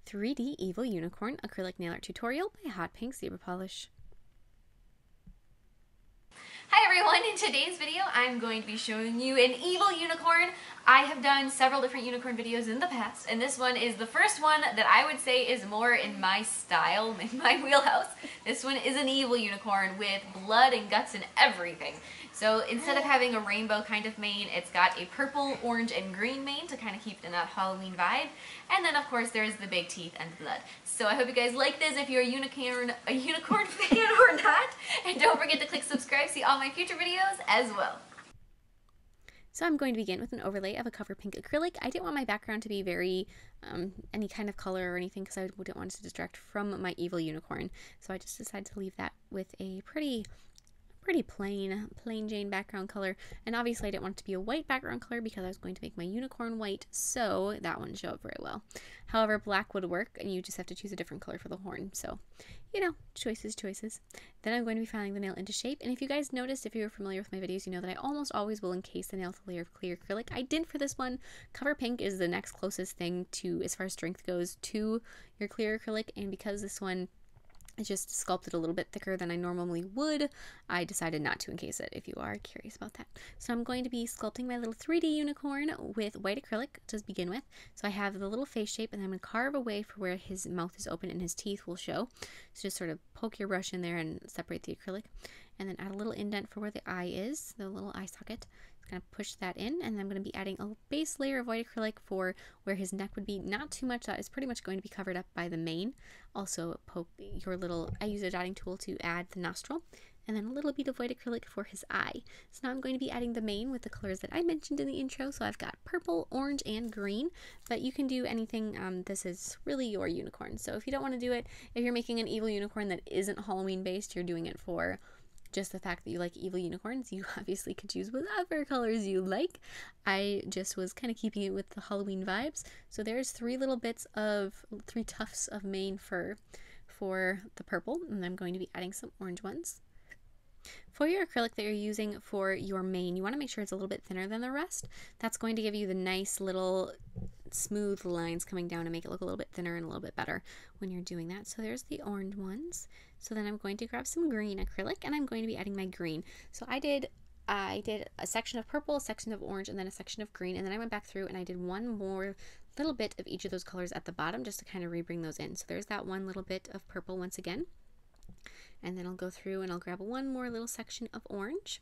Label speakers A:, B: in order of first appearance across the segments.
A: 3D Evil Unicorn Acrylic Nail Art Tutorial by Hotpinkzebrapolish.
B: Hi everyone, in today's video I'm going to be showing you an evil unicorn. I have done several different unicorn videos in the past, and this one is the first one that I would say is more in my style, in my wheelhouse. This one is an evil unicorn with blood and guts and everything. So instead of having a rainbow kind of mane, it's got a purple, orange, and green mane to kind of keep it in that Halloween vibe. And then of course there's the big teeth and blood. So I hope you guys like this if you're a unicorn fan or not. And don't forget to click subscribe to see all my future videos as well.
A: So I'm going to begin with an overlay of a cover pink acrylic. I didn't want my background to be very any kind of color or anything because I didn't want it to distract from my evil unicorn. So I just decided to leave that with a pretty plain Jane background color, and obviously I didn't want it to be a white background color because I was going to make my unicorn white, so that wouldn't show up very well. However, black would work, and you just have to choose a different color for the horn, so you know, choices. Then I'm going to be filing the nail into shape, and if you guys noticed, if you're familiar with my videos, you know that I almost always will encase the nail with a layer of clear acrylic. I didn't for this one. Cover pink is the next closest thing to, as far as strength goes, to your clear acrylic, and because this one it's just sculpted a little bit thicker than I normally would, I decided not to encase it, if you are curious about that. So I'm going to be sculpting my little 3D unicorn with white acrylic to begin with. So I have the little face shape, and I'm going to carve away for where his mouth is open and his teeth will show. So just sort of poke your brush in there and separate the acrylic. And then add a little indent for where the eye is, the little eye socket. Going to push that in, and I'm going to be adding a base layer of white acrylic for where his neck would be. Not too much, that is pretty much going to be covered up by the mane. Also poke your little, I use a dotting tool to add the nostril, and then a little bit of white acrylic for his eye. So now I'm going to be adding the mane with the colors that I mentioned in the intro. So I've got purple, orange, and green, but you can do anything. This is really your unicorn. So if you don't want to do it, if you're making an evil unicorn that isn't Halloween based, you're doing it for just the fact that you like evil unicorns, you obviously could choose whatever colors you like. I just was kind of keeping it with the Halloween vibes. So there's three tufts of mane fur for the purple, and I'm going to be adding some orange ones. For your acrylic that you're using for your mane, you want to make sure it's a little bit thinner than the rest. That's going to give you the nice little smooth lines coming down and make it look a little bit thinner and a little bit better when you're doing that. So there's the orange ones. So then I'm going to grab some green acrylic, and I'm going to be adding my green. So I did a section of purple, a section of orange, and then a section of green, and then I went back through and I did one more little bit of each of those colors at the bottom just to kind of rebring those in. So there's that one little bit of purple once again. And then I'll go through and I'll grab one more little section of orange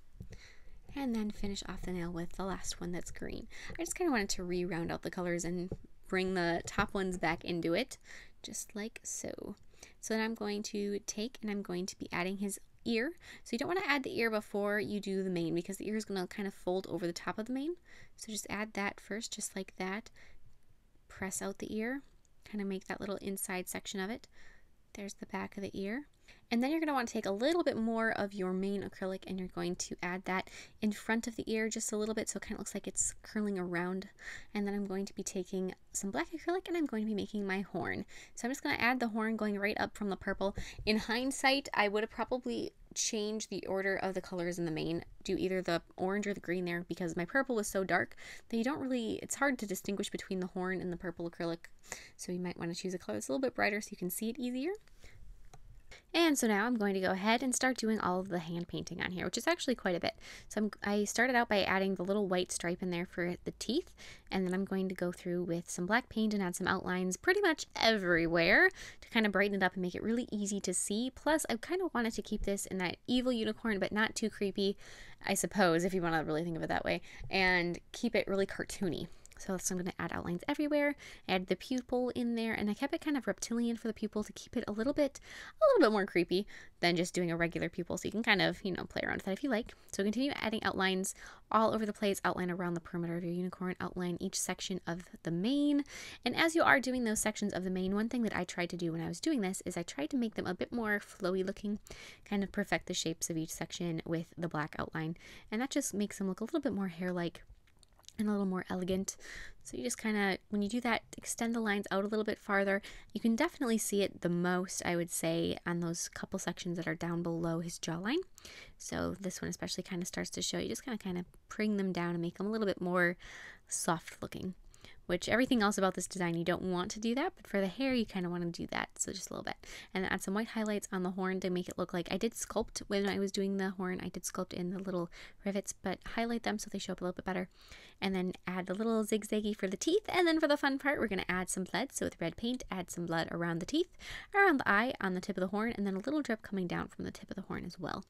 A: and then finish off the nail with the last one that's green. I just kind of wanted to re-round out the colors and bring the top ones back into it, just like so. So then I'm going to take and I'm going to be adding his ear. So you don't want to add the ear before you do the mane because the ear is going to kind of fold over the top of the mane. So just add that first, just like that. Press out the ear, kind of make that little inside section of it. There's the back of the ear. And then you're going to want to take a little bit more of your main acrylic and you're going to add that in front of the ear just a little bit so it kind of looks like it's curling around. And then I'm going to be taking some black acrylic and I'm going to be making my horn. So I'm just going to add the horn going right up from the purple. In hindsight, I would have probably changed the order of the colors in the mane, do either the orange or the green there because my purple was so dark that you don't really, it's hard to distinguish between the horn and the purple acrylic. So you might want to choose a color that's a little bit brighter so you can see it easier. And so now I'm going to go ahead and start doing all of the hand painting on here, which is actually quite a bit. So I started out by adding the little white stripe in there for the teeth, and then I'm going to go through with some black paint and add some outlines pretty much everywhere to kind of brighten it up and make it really easy to see. Plus, I kind of wanted to keep this in that evil unicorn, but not too creepy, I suppose, if you want to really think of it that way, and keep it really cartoony. So I'm going to add outlines everywhere, add the pupil in there, and I kept it kind of reptilian for the pupil to keep it a little bit more creepy than just doing a regular pupil. So you can kind of, you know, play around with that if you like. So continue adding outlines all over the place, outline around the perimeter of your unicorn, outline each section of the mane. And as you are doing those sections of the mane, one thing that I tried to do when I was doing this is I tried to make them a bit more flowy looking, kind of perfect the shapes of each section with the black outline. And that just makes them look a little bit more hair-like and a little more elegant. So you just kind of, when you do that, extend the lines out a little bit farther. You can definitely see it the most, I would say, on those couple sections that are down below his jawline. So this one especially kind of starts to show. You just kind of bring them down and make them a little bit more soft looking. which everything else about this design you don't want to do that, but for the hair you kind of want to do that, so just a little bit. And then add some white highlights on the horn to make it look like I did sculpt when I was doing the horn. I did sculpt in the little rivets, but highlight them so they show up a little bit better. And then add the little zigzaggy for the teeth, and then for the fun part we're going to add some blood. So with red paint, add some blood around the teeth, around the eye, on the tip of the horn, and then a little drip coming down from the tip of the horn as well.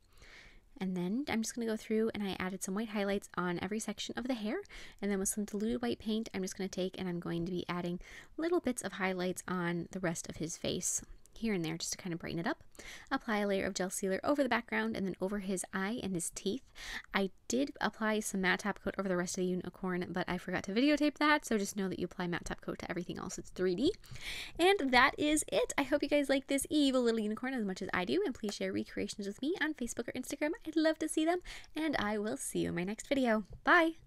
A: And then I'm just going to go through and I added some white highlights on every section of the hair. And then with some diluted white paint, I'm just going to take and I'm going to be adding little bits of highlights on the rest of his face, here and there, just to kind of brighten it up. Apply a layer of gel sealer over the background and then over his eye and his teeth. I did apply some matte top coat over the rest of the unicorn, but I forgot to videotape that, so just know that you apply matte top coat to everything else. It's 3D. And that is it. I hope you guys like this evil little unicorn as much as I do, and please share recreations with me on Facebook or Instagram. I'd love to see them, and I will see you in my next video. Bye!